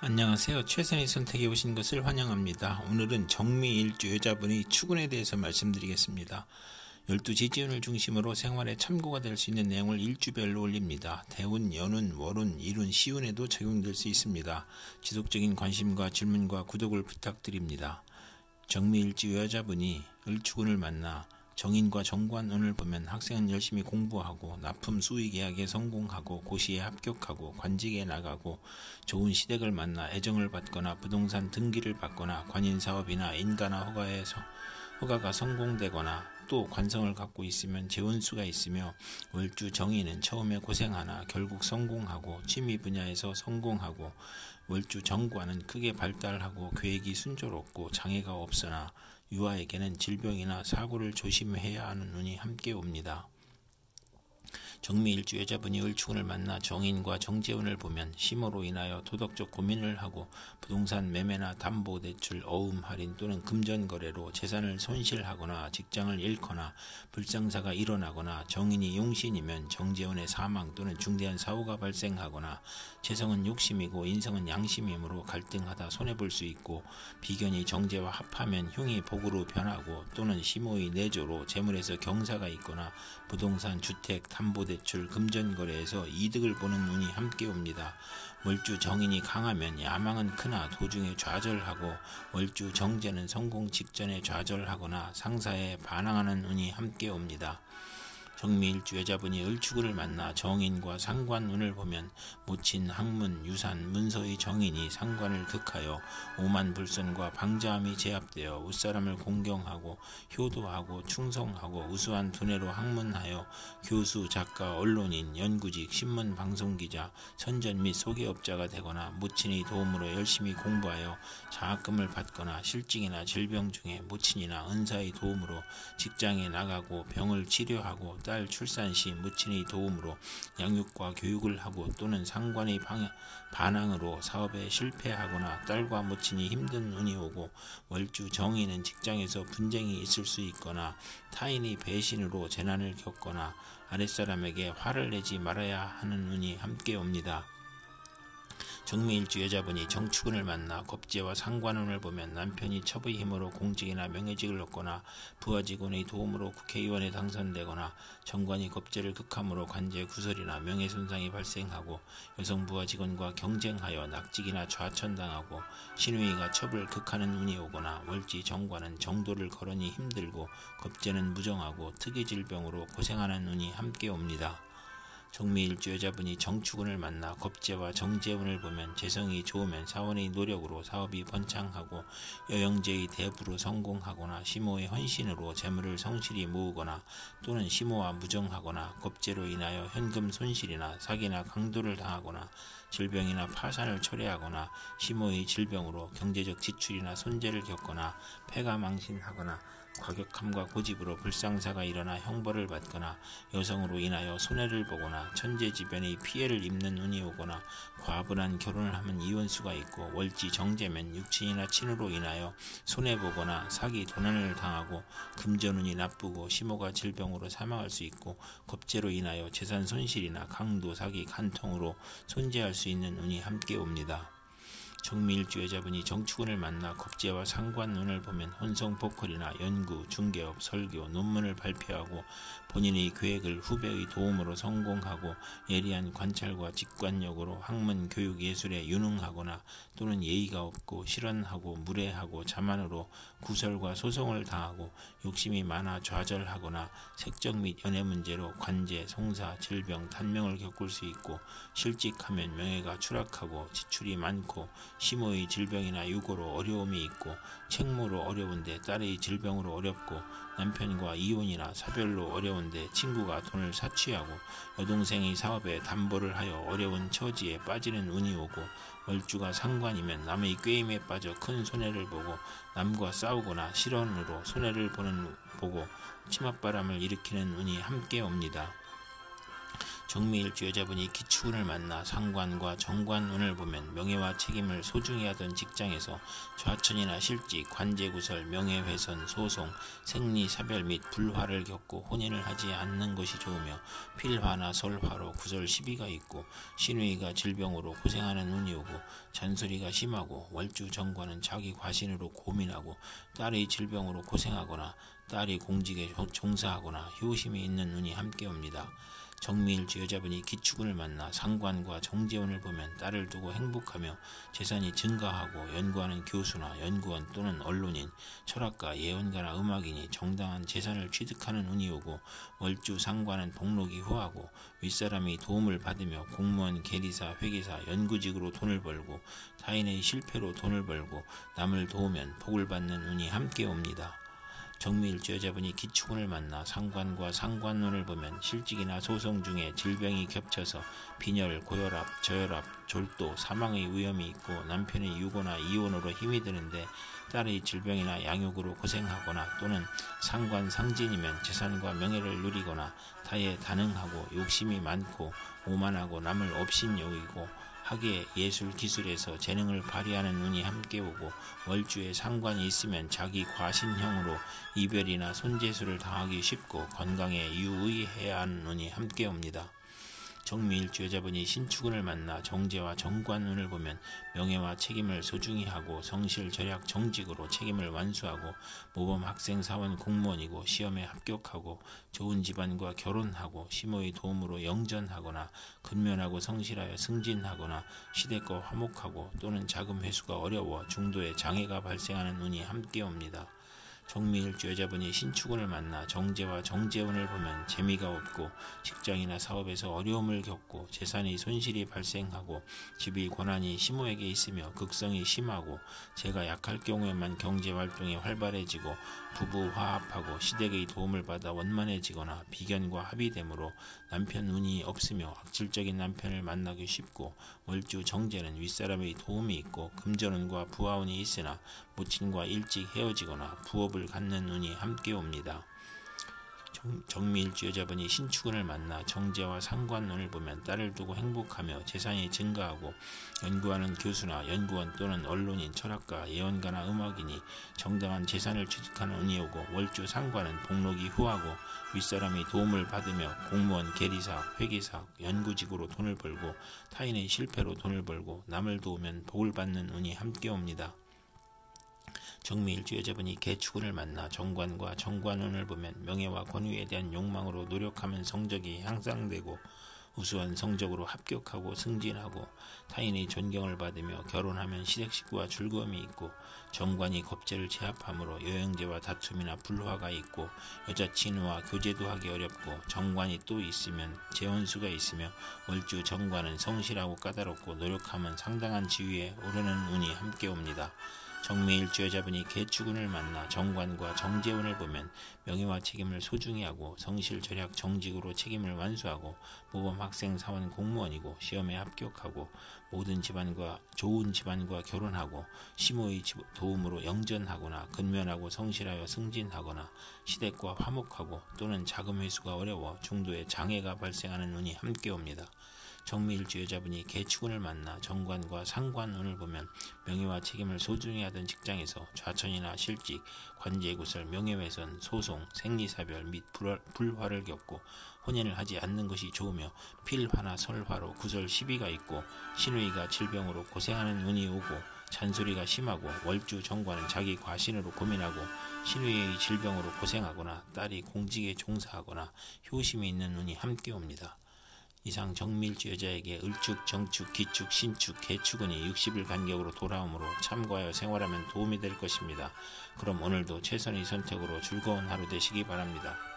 안녕하세요. 최선의 선택에 오신 것을 환영합니다. 오늘은 정미일주 여자분의 축운에 대해서 말씀드리겠습니다. 12지지운을 중심으로 생활에 참고가 될 수 있는 내용을 일주별로 올립니다. 대운, 연운, 월운, 일운, 시운에도 적용될 수 있습니다. 지속적인 관심과 질문과 구독을 부탁드립니다. 정미일주 여자분이 을축운을 만나 정인과 정관운을 보면 학생은 열심히 공부하고 납품 수의 계약에 성공하고 고시에 합격하고 관직에 나가고 좋은 시댁을 만나 애정을 받거나 부동산 등기를 받거나 관인사업이나 인가나 허가가 성공되거나 또 관성을 갖고 있으면 재운수가 있으며 월주 정인은 처음에 고생하나 결국 성공하고 취미 분야에서 성공하고 월주 정관은 크게 발달하고 계획이 순조롭고 장애가 없으나 유아에게는 질병이나 사고를 조심해야 하는 운이 함께 옵니다. 정미일주 여자분이 을축운을 만나 정인과 정재운을 보면 심호로 인하여 도덕적 고민을 하고 부동산 매매나 담보대출, 어음 할인 또는 금전거래로 재산을 손실하거나 직장을 잃거나 불상사가 일어나거나 정인이 용신이면 정재운의 사망 또는 중대한 사고가 발생하거나 재성은 욕심이고 인성은 양심이므로 갈등하다 손해볼 수 있고 비견이 정재와 합하면 흉이 복으로 변하고 또는 심호의 내조로 재물에서 경사가 있거나 부동산, 주택, 담보대출, 금전거래에서 이득을 보는 운이 함께 옵니다. 월주 정인이 강하면 야망은 크나 도중에 좌절하고 월주 정제는 성공 직전에 좌절하거나 상사에 반항하는 운이 함께 옵니다. 정미일주 여자분이 을축운을 만나 정인과 상관운을 보면 모친, 학문, 유산, 문서의 정인이 상관을 극하여 오만불선과 방자함이 제압되어 웃사람을 공경하고 효도하고 충성하고 우수한 두뇌로 학문하여 교수, 작가, 언론인, 연구직, 신문, 방송기자, 선전 및 소개업자가 되거나 모친의 도움으로 열심히 공부하여 장학금을 받거나 실직이나 질병 중에 모친이나 은사의 도움으로 직장에 나가고 병을 치료하고 딸 출산 시 모친의 도움으로 양육과 교육을 하고 또는 상관의 반항으로 사업에 실패하거나 딸과 모친이 힘든 운이 오고 월주 정인은 직장에서 분쟁이 있을 수 있거나 타인의 배신으로 재난을 겪거나 아랫사람에게 화를 내지 말아야 하는 운이 함께 옵니다. 정미일주 여자분이 정축운을 만나 겁재와 상관운을 보면 남편이 첩의 힘으로 공직이나 명예직을 얻거나 부하직원의 도움으로 국회의원에 당선되거나 정관이 겁재를 극함으로 관제 구설이나 명예손상이 발생하고 여성 부하직원과 경쟁하여 낙직이나 좌천당하고 신우이가 첩을 극하는 운이 오거나 월지 정관은 정도를 거르니 힘들고 겁재는 무정하고 특이질병으로 고생하는 운이 함께 옵니다. 정미일주 여자분이 정축운을 만나 겁재와 정재운을 보면 재성이 좋으면 사원의 노력으로 사업이 번창하고 여영제의 대부로 성공하거나 심호의 헌신으로 재물을 성실히 모으거나 또는 심호와 무정하거나 겁재로 인하여 현금 손실이나 사기나 강도를 당하거나 질병이나 파산을 초래하거나 심호의 질병으로 경제적 지출이나 손재를 겪거나 폐가 망신하거나 과격함과 고집으로 불상사가 일어나 형벌을 받거나 여성으로 인하여 손해를 보거나 천재지변의 피해를 입는 운이 오거나 과분한 결혼을 하면 이혼수가 있고 월지 정제면 육친이나 친으로 인하여 손해보거나 사기 도난을 당하고 금전운이 나쁘고 심호가 질병으로 사망할 수 있고 겁재로 인하여 재산 손실이나 강도, 사기, 간통으로 손재할 수 있는 운이 함께 옵니다. 정미일주 여자분이 정축운을 만나 겁재와 상관운을 보면 혼성보컬이나 연구, 중개업, 설교, 논문을 발표하고 본인의 계획을 후배의 도움으로 성공하고 예리한 관찰과 직관력으로 학문, 교육, 예술에 유능하거나 또는 예의가 없고 실언하고 무례하고 자만으로 구설과 소송을 당하고 욕심이 많아 좌절하거나 색적 및 연애 문제로 관제, 송사, 질병, 단명을 겪을 수 있고 실직하면 명예가 추락하고 지출이 많고 심호의 질병이나 유고로 어려움이 있고 책무로 어려운데 딸의 질병으로 어렵고 남편과 이혼이나 사별로 어려운데 친구가 돈을 사취하고 여동생의 사업에 담보를 하여 어려운 처지에 빠지는 운이 오고 월주가 상관이면 남의 꾀임에 빠져 큰 손해를 보고 남과 싸우거나 실언으로 손해를 보고 치맛바람을 일으키는 운이 함께 옵니다. 정미일주 여자분이 기축운을 만나 상관과 정관운을 보면 명예와 책임을 소중히 하던 직장에서 좌천이나 실직, 관제구설, 명예훼손, 소송, 생리, 사별 및 불화를 겪고 혼인을 하지 않는 것이 좋으며 필화나 설화로 구설 시비가 있고 신우이가 질병으로 고생하는 운이 오고 잔소리가 심하고 월주 정관은 자기 과신으로 고민하고 딸의 질병으로 고생하거나 딸이 공직에 종사하거나 효심이 있는 운이 함께 옵니다. 정미일주 여자분이 기축운을 만나 상관과 정재운을 보면 딸을 두고 행복하며 재산이 증가하고 연구하는 교수나 연구원 또는 언론인, 철학가, 예언가나 음악인이 정당한 재산을 취득하는 운이 오고 월주 상관은 복록이 후하고 윗사람이 도움을 받으며 공무원, 계리사, 회계사, 연구직으로 돈을 벌고 타인의 실패로 돈을 벌고 남을 도우면 복을 받는 운이 함께 옵니다. 정미일주 여자분이 기축운을 만나 상관과 상관운을 보면 실직이나 소송 중에 질병이 겹쳐서 빈혈, 고혈압, 저혈압, 졸도, 사망의 위험이 있고 남편의 유고나 이혼으로 힘이 드는데 딸의 질병이나 양육으로 고생하거나 또는 상관 상진이면 재산과 명예를 누리거나 타에 단응하고 욕심이 많고 오만하고 남을 업신여기고 학예, 예술, 기술에서 재능을 발휘하는 운이 함께 오고 월주에 상관이 있으면 자기 과신형으로 이별이나 손재수를 당하기 쉽고 건강에 유의해야 하는 운이 함께 옵니다. 정미일주 여자분이 신축운을 만나 정제와 정관운을 보면 명예와 책임을 소중히 하고 성실, 절약, 정직으로 책임을 완수하고 모범 학생, 사원, 공무원이고 시험에 합격하고 좋은 집안과 결혼하고 시모의 도움으로 영전하거나 근면하고 성실하여 승진하거나 시댁과 화목하고 또는 자금 회수가 어려워 중도에 장애가 발생하는 운이 함께 옵니다. 정미일주 여자분이 신축운을 만나 정제와 정재운을 보면 재미가 없고 직장이나 사업에서 어려움을 겪고 재산의 손실이 발생하고 집이 고난이 시모에게 있으며 극성이 심하고 재가 약할 경우에만 경제활동이 활발해지고 부부 화합하고 시댁의 도움을 받아 원만해지거나 비견과 합의되므로 남편 운이 없으며 악질적인 남편을 만나기 쉽고 월주 정제는 윗사람의 도움이 있고 금전운과 부하운이 있으나 모친과 일찍 헤어지거나 부업을 갖는 운이 함께 옵니다. 정미일주 여자분이 신축운을 만나 정제와 상관운을 보면 딸을 두고 행복하며 재산이 증가하고 연구하는 교수나 연구원 또는 언론인, 철학가, 예언가나 음악인이 정당한 재산을 취득하는 운이 오고 월주 상관은 복록이 후하고 윗사람이 도움을 받으며 공무원, 계리사, 회계사, 연구직으로 돈을 벌고 타인의 실패로 돈을 벌고 남을 도우면 복을 받는 운이 함께 옵니다. 정미일주 여자분이 개축운을 만나 정관과 정관운을 보면 명예와 권위에 대한 욕망으로 노력하면 성적이 향상되고 우수한 성적으로 합격하고 승진하고 타인의 존경을 받으며 결혼하면 시댁식구와 즐거움이 있고 정관이 겁재를 제압하므로 여행제와 다툼이나 불화가 있고 여자친구와 교제도 하기 어렵고 정관이 또 있으면 재혼수가 있으며 월주 정관은 성실하고 까다롭고 노력하면 상당한 지위에 오르는 운이 함께 옵니다. 정미일주 여자분이 개축운을 만나 정관과 정재운을 보면 명예와 책임을 소중히 하고 성실, 절약, 정직으로 책임을 완수하고 모범 학생, 사원, 공무원이고 시험에 합격하고 모든 집안과 좋은 집안과 결혼하고 시모의 도움으로 영전하거나 근면하고 성실하여 승진하거나 시댁과 화목하고 또는 자금 회수가 어려워 중도에 장애가 발생하는 운이 함께 옵니다. 정미일주 여자분이 개축운을 만나 정관과 상관운을 보면 명예와 책임을 소중히 하던 직장에서 좌천이나 실직, 관제구설, 명예훼손, 소송, 생리사별 및 불화를 겪고 혼인을 하지 않는 것이 좋으며 필화나 설화로 구설 시비가 있고 신우이가 질병으로 고생하는 운이 오고 잔소리가 심하고 월주 정관은 자기 과신으로 고민하고 신우이의 질병으로 고생하거나 딸이 공직에 종사하거나 효심이 있는 운이 함께 옵니다. 이상 정미일주 여자에게 을축, 정축, 기축, 신축, 개축운이 60일 간격으로 돌아오므로 참고하여 생활하면 도움이 될 것입니다. 그럼 오늘도 최선의 선택으로 즐거운 하루 되시기 바랍니다.